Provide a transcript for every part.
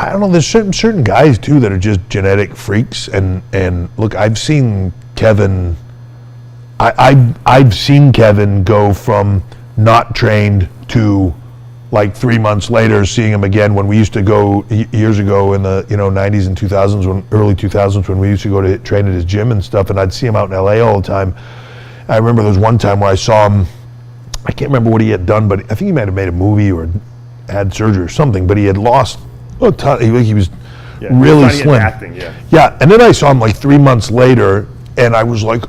I don't know. There's certain guys too that are just genetic freaks, and look, I've seen Kevin. I've seen Kevin go from not trained to like 3 months later seeing him again when we used to go years ago in the 90s and 2000s, early 2000s when we used to go to train at his gym and stuff, and I'd see him out in LA all the time. I remember there was one time where I saw him. I can't remember what he had done, but I think he might have made a movie or had surgery or something, but he had lost a ton. He was really slim. Acting, yeah, and then I saw him like 3 months later, and I was like,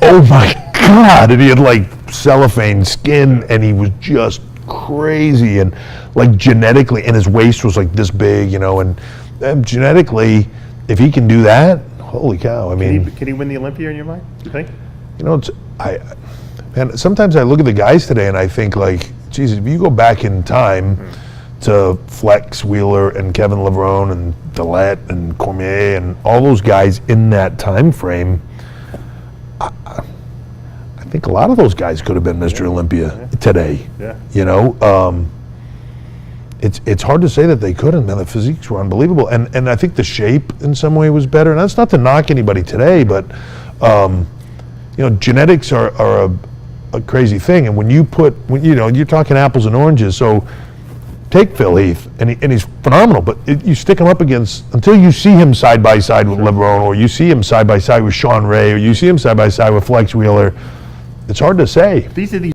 oh my God. And he had like cellophane skin, and he was just crazy, and like genetically, and his waist was like this big, and genetically, if he can do that, holy cow. I mean, can he win the Olympia in your mind, do you think? Man, sometimes I look at the guys today and I think like, Jesus, if you go back in time to Flex Wheeler and Kevin Levrone and Dillette and Cormier and all those guys in that time frame, I think a lot of those guys could have been Mr. Olympia today. Yeah. It's hard to say that they couldn't. Man, the physiques were unbelievable, and I think the shape in some way was better. And that's not to knock anybody today, but genetics are a crazy thing. And when you're talking apples and oranges. So take Phil Heath, and he's phenomenal, but you stick him up against, until you see him side by side with Levrone, or you see him side by side with Sean Ray, or you see him side by side with Flex Wheeler, it's hard to say. These are the